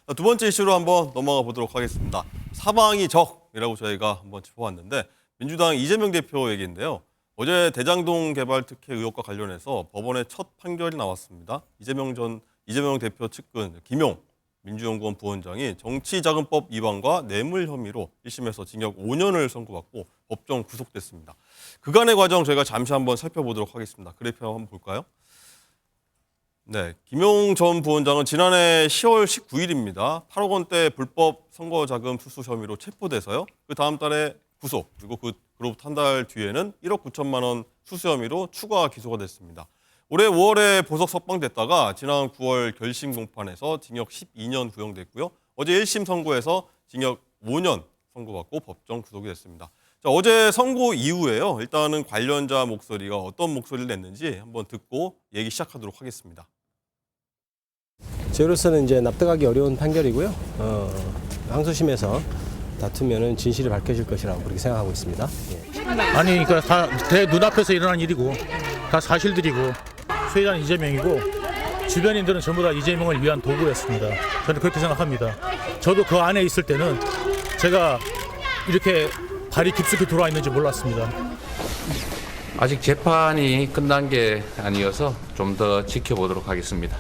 두 번째 이슈로 한번 넘어가 보도록 하겠습니다. 사방이 적이라고 저희가 한번 짚어봤는데 민주당 이재명 대표 얘기인데요. 어제 대장동 개발 특혜 의혹과 관련해서 법원에 첫 판결이 나왔습니다. 이재명 대표 측근 김용 민주연구원 부원장이 정치자금법 위반과 뇌물 혐의로 1심에서 징역 5년을 선고받고 법정 구속됐습니다. 그간의 과정 저희가 잠시 한번 살펴보도록 하겠습니다. 그래프 한번 볼까요? 네, 김용 전 부원장은 지난해 10월 19일입니다. 8억 원대 불법 선거자금 수수 혐의로 체포돼서요. 그 다음 달에 구속, 그리고 그로부터 한 달 뒤에는 1억 9천만 원 수수 혐의로 추가 기소가 됐습니다. 올해 5월에 보석 석방됐다가 지난 9월 결심 공판에서 징역 12년 구형됐고요. 어제 1심 선고에서 징역 5년 선고받고 법정 구속이 됐습니다. 자, 어제 선고 이후에요. 일단은 관련자 목소리가 어떤 목소리를 냈는지 한번 듣고 얘기 시작하도록 하겠습니다. 저로서는 이제 납득하기 어려운 판결이고요. 항소심에서 다투면은 진실이 밝혀질 것이라고 그렇게 생각하고 있습니다. 예. 아니, 그러니까 다 내 눈앞에서 일어난 일이고 다 사실들이고 수혜자는 이재명이고 주변인들은 전부 다 이재명을 위한 도구였습니다. 저는 그렇게 생각합니다. 저도 그 안에 있을 때는 제가 이렇게 발이 깊숙이 들어와 있는지 몰랐습니다. 아직 재판이 끝난 게 아니어서 좀 더 지켜보도록 하겠습니다.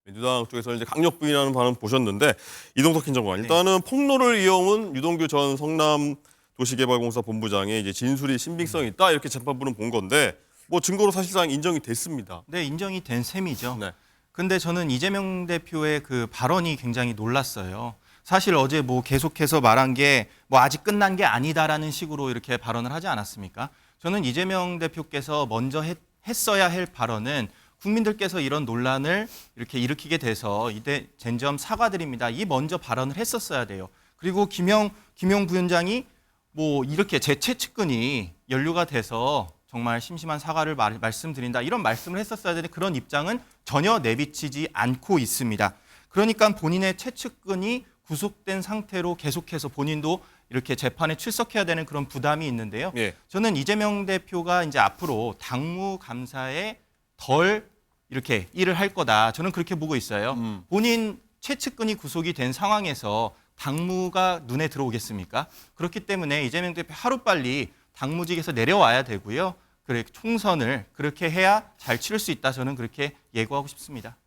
민주당 쪽에서 이제 강력 부인하는 반응 보셨는데 이동석 행정관 일단은 폭로를 이용한 유동규 전 성남도시개발공사 본부장의 이제 진술이 신빙성이 있다 이렇게 재판부는 본 건데 뭐 증거로 사실상 인정이 됐습니다. 네, 인정이 된 셈이죠. 네. 근데 저는 이재명 대표의 그 발언이 굉장히 놀랐어요. 사실 어제 뭐 계속해서 말한 게 뭐 아직 끝난 게 아니다라는 식으로 이렇게 발언을 하지 않았습니까? 저는 이재명 대표께서 먼저 했어야 할 발언은 국민들께서 이런 논란을 이렇게 일으키게 돼서 이때 젠점 사과드립니다. 이 먼저 발언을 했었어야 돼요. 그리고 김용 부위원장이 뭐 이렇게 제 최측근이 연루가 돼서 정말 심심한 사과를 말씀드린다. 이런 말씀을 했었어야 되는데 그런 입장은 전혀 내비치지 않고 있습니다. 그러니까 본인의 최측근이 구속된 상태로 계속해서 본인도 이렇게 재판에 출석해야 되는 그런 부담이 있는데요. 예. 저는 이재명 대표가 이제 앞으로 당무감사에 덜 이렇게 일을 할 거다. 저는 그렇게 보고 있어요. 본인 최측근이 구속이 된 상황에서 당무가 눈에 들어오겠습니까? 그렇기 때문에 이재명 대표 하루빨리 당무직에서 내려와야 되고요. 그래 총선을 그렇게 해야 잘 치를 수 있다. 저는 그렇게 예고하고 싶습니다.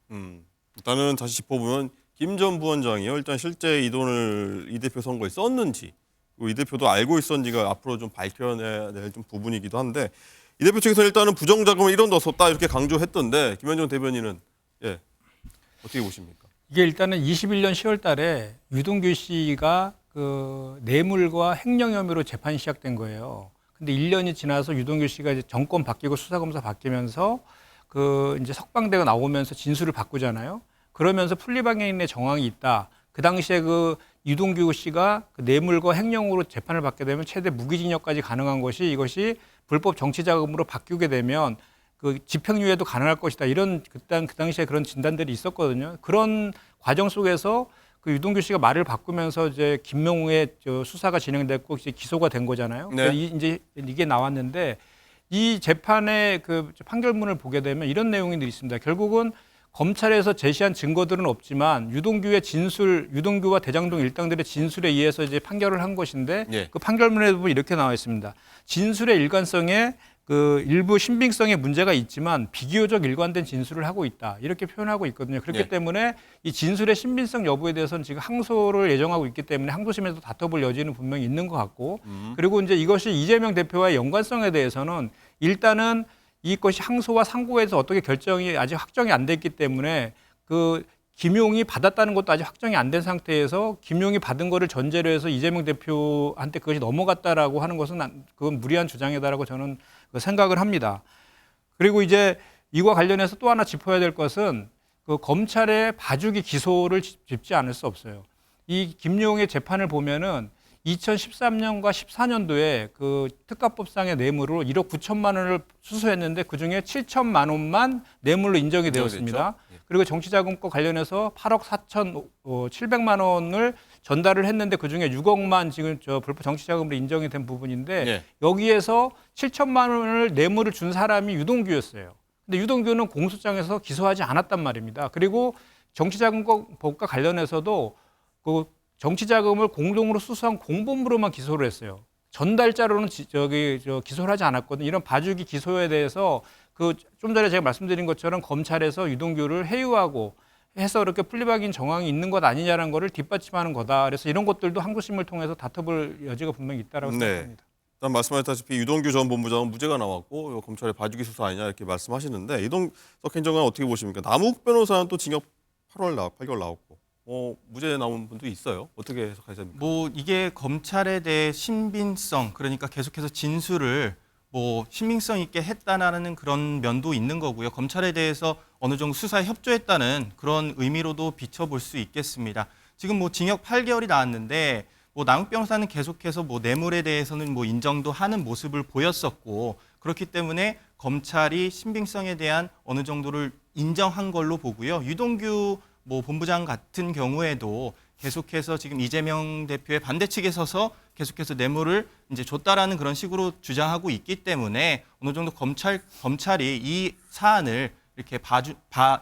일단은 다시 짚어보면 김 전 부원장이요. 일단 실제 이 돈을 이 대표 선거에 썼는지 그리고 이 대표도 알고 있었는지가 앞으로 좀 밝혀내야 될 좀 부분이기도 한데 이 대표 측에서 일단은 부정자금을 1원 더 썼다 이렇게 강조했던데 김현정 대변인은 예 어떻게 보십니까? 이게 일단은 21년 10월 달에 유동규 씨가 그 뇌물과 횡령 혐의로 재판이 시작된 거예요. 근데 1년이 지나서 유동규 씨가 이제 정권 바뀌고 수사검사 바뀌면서 그 이제 석방되고 나오면서 진술을 바꾸잖아요. 그러면서 분리방해인의 정황이 있다. 그 당시에 그 유동규 씨가 그 뇌물과 횡령으로 재판을 받게 되면 최대 무기징역까지 가능한 것이 이것이 불법 정치자금으로 바뀌게 되면 그 집행유예도 가능할 것이다. 이런 그 당시에 그런 진단들이 있었거든요. 그런 과정 속에서 그 유동규 씨가 말을 바꾸면서 이제 김명우의 수사가 진행됐고 이제 기소가 된 거잖아요. 네. 이제 이게 나왔는데 이 재판의 그 판결문을 보게 되면 이런 내용이 있습니다. 결국은 검찰에서 제시한 증거들은 없지만 유동규의 진술, 유동규와 대장동 일당들의 진술에 의해서 이제 판결을 한 것인데 예. 그 판결문에 보면 이렇게 나와 있습니다. 진술의 일관성에 그 일부 신빙성에 문제가 있지만 비교적 일관된 진술을 하고 있다. 이렇게 표현하고 있거든요. 그렇기 예. 때문에 이 진술의 신빙성 여부에 대해서는 지금 항소를 예정하고 있기 때문에 항소심에서 다퉈볼 여지는 분명히 있는 것 같고 그리고 이제 이것이 이재명 대표와의 연관성에 대해서는 일단은 이것이 항소와 상고에서 어떻게 결정이 아직 확정이 안 됐기 때문에 그 김용이 받았다는 것도 아직 확정이 안 된 상태에서 김용이 받은 거를 전제로 해서 이재명 대표한테 그것이 넘어갔다라고 하는 것은 그건 무리한 주장이다라고 저는 생각을 합니다. 그리고 이제 이와 관련해서 또 하나 짚어야 될 것은 그 검찰의 봐주기 기소를 짚지 않을 수 없어요. 이 김용의 재판을 보면은 2013년과 14년도에 그 특가법상의 뇌물로 1억 9천만 원을 수수했는데 그중에 7천만 원만 뇌물로 인정이 되었습니다. 그리고 정치자금과 관련해서 8억 4,700만 원을 전달을 했는데 그중에 6억만 지금 불법 정치자금으로 인정이 된 부분인데 네. 여기에서 7천만 원을 뇌물을 준 사람이 유동규였어요. 근데 유동규는 공소장에서 기소하지 않았단 말입니다. 그리고 정치자금법과 관련해서도 그 정치자금을 공동으로 수수한 공범으로만 기소를 했어요. 전달자로는 기소를 하지 않았거든요. 이런 봐주기 기소에 대해서 그 좀 전에 제가 말씀드린 것처럼 검찰에서 유동규를 해유하고 해서 이렇게 플리바긴 정황이 있는 것 아니냐는 거를 뒷받침하는 거다. 그래서 이런 것들도 항소심을 통해서 다퉈볼 여지가 분명히 있다라고 생각합니다. 일단 말씀하셨다시피 유동규 전 본부장은 무죄가 나왔고 이거 검찰의 봐주기 수사 아니냐 이렇게 말씀하시는데 이동석 행정관 어떻게 보십니까? 남욱 변호사는 또 징역 8개월 나왔고 무죄 나온 분도 있어요. 어떻게 해석하십니까? 뭐 이게 검찰에 대해 신빙성, 그러니까 계속해서 진술을 뭐 신빙성 있게 했다라는 그런 면도 있는 거고요. 검찰에 대해서 어느 정도 수사에 협조했다는 그런 의미로도 비춰볼 수 있겠습니다. 지금 뭐 징역 8개월이 나왔는데 뭐 남욱 변호사는 계속해서 뭐 뇌물에 대해서는 뭐 인정도 하는 모습을 보였었고, 그렇기 때문에 검찰이 신빙성에 대한 어느 정도를 인정한 걸로 보고요. 유동규 뭐 본부장 같은 경우에도 계속해서 지금 이재명 대표의 반대측에 서서 계속해서 뇌물을 이제 줬다라는 그런 식으로 주장하고 있기 때문에 어느 정도 검찰이 이 사안을 이렇게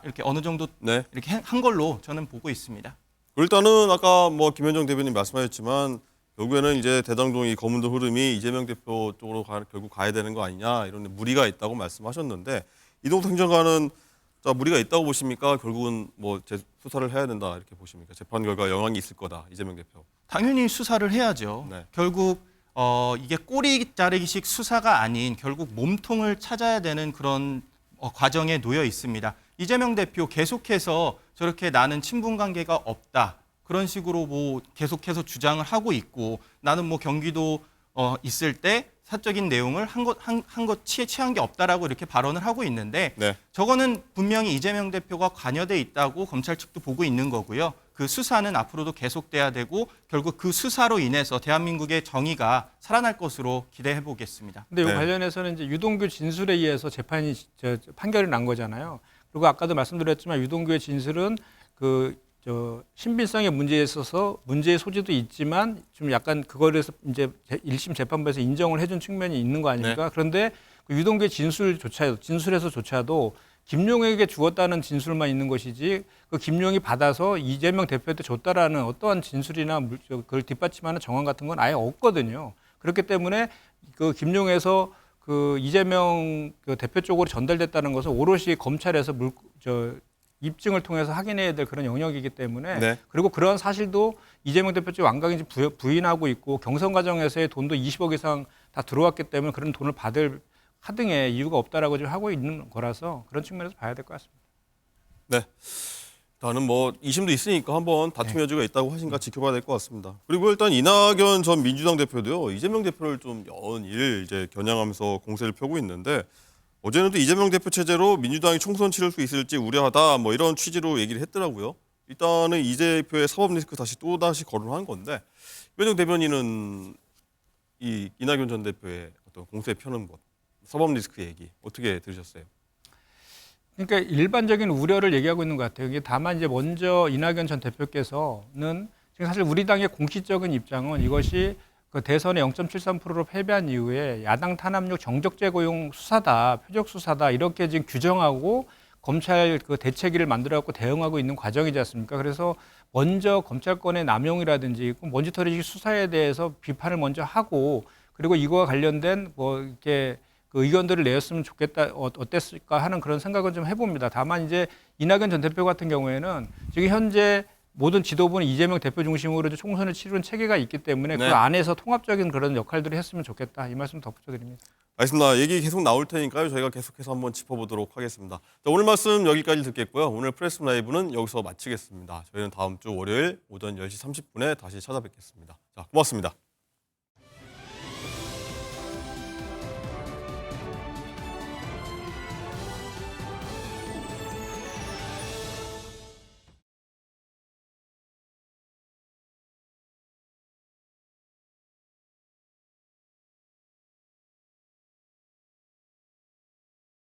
이렇게 어느 정도 네. 이렇게 한 걸로 저는 보고 있습니다. 일단은 아까 뭐 김현정 대변인 말씀하셨지만 결국에는 이제 대장동이 검은도 흐름이 이재명 대표 쪽으로 결국 가야 되는 거 아니냐 이런 무리가 있다고 말씀하셨는데 이동석 행정관은 자, 무리가 있다고 보십니까? 결국은 뭐 수사를 해야 된다 이렇게 보십니까? 재판 결과 영향이 있을 거다 이재명 대표. 당연히 수사를 해야죠. 네. 결국 이게 꼬리 자르기식 수사가 아닌 결국 몸통을 찾아야 되는 그런 과정에 놓여 있습니다. 이재명 대표 계속해서 저렇게 나는 친분 관계가 없다 그런 식으로 뭐 계속해서 주장을 하고 있고, 나는 뭐 경기도 있을 때 사적인 내용을 취한 게 없다라고 이렇게 발언을 하고 있는데 네. 저거는 분명히 이재명 대표가 관여돼 있다고 검찰 측도 보고 있는 거고요. 그 수사는 앞으로도 계속돼야 되고 결국 그 수사로 인해서 대한민국의 정의가 살아날 것으로 기대해 보겠습니다. 근데 이 네. 관련해서는 이제 유동규 진술에 의해서 판결이 난 거잖아요. 그리고 아까도 말씀드렸지만 유동규의 진술은 신빙성의 문제에 있어서 문제의 소지도 있지만 좀 약간 그거에서 이제 1심 재판부에서 인정을 해준 측면이 있는 거 아닙니까? 네. 그런데 그 유동규의 진술에서조차도 김용에게 주었다는 진술만 있는 것이지 그 김용이 받아서 이재명 대표한테 줬다라는 어떠한 진술이나 그걸 뒷받침하는 정황 같은 건 아예 없거든요. 그렇기 때문에 그 김용에서 그 이재명 그 대표 쪽으로 전달됐다는 것은 오롯이 검찰에서 입증을 통해서 확인해야 될 그런 영역이기 때문에 네. 그리고 그런 사실도 이재명 대표 쪽 완강히 부인하고 있고 경선 과정에서의 돈도 20억 이상 다 들어왔기 때문에 그런 돈을 받을 하등의 이유가 없다라고 지금 하고 있는 거라서 그런 측면에서 봐야 될 것 같습니다. 네. 일단은 뭐 2심도 있으니까 한번 다툼 여지가 있다고 하신가 지켜봐야 될 것 같습니다. 그리고 일단 이낙연 전 민주당 대표도요. 이재명 대표를 좀 연일 이제 겨냥하면서 공세를 펴고 있는데 어제는 또 이재명 대표 체제로 민주당이 총선 치를 수 있을지 우려하다 뭐 이런 취지로 얘기를 했더라고요. 일단은 이 대표의 사법 리스크 또다시 거론한 건데 김현정 대변인은 이 이낙연 전 대표의 어떤 공세 펴는 것, 사법 리스크 얘기 어떻게 들으셨어요? 그러니까 일반적인 우려를 얘기하고 있는 것 같아요. 이게 다만 이제 먼저 이낙연 전 대표께서는 지금 사실 우리 당의 공식적인 입장은 이것이 그 대선에 0.73%로 패배한 이후에 야당 탄압력 정적제 고용 수사다, 표적 수사다 이렇게 지금 규정하고 검찰 그 대책위를 만들어갖고 대응하고 있는 과정이지 않습니까? 그래서 먼저 검찰권의 남용이라든지 먼지털이식 수사에 대해서 비판을 먼저 하고 그리고 이거와 관련된 뭐 이렇게 그 의견들을 내었으면 좋겠다, 어땠을까 하는 그런 생각은 좀 해봅니다. 다만 이제 이낙연 전 대표 같은 경우에는 지금 현재 모든 지도부는 이재명 대표 중심으로 총선을 치르는 체계가 있기 때문에 네. 그 안에서 통합적인 그런 역할들을 했으면 좋겠다. 이 말씀 덧붙여드립니다. 알겠습니다. 얘기 계속 나올 테니까요. 저희가 계속해서 한번 짚어보도록 하겠습니다. 자, 오늘 말씀 여기까지 듣겠고요. 오늘 프레스 라이브는 여기서 마치겠습니다. 저희는 다음 주 월요일 오전 10시 30분에 다시 찾아뵙겠습니다. 자, 고맙습니다.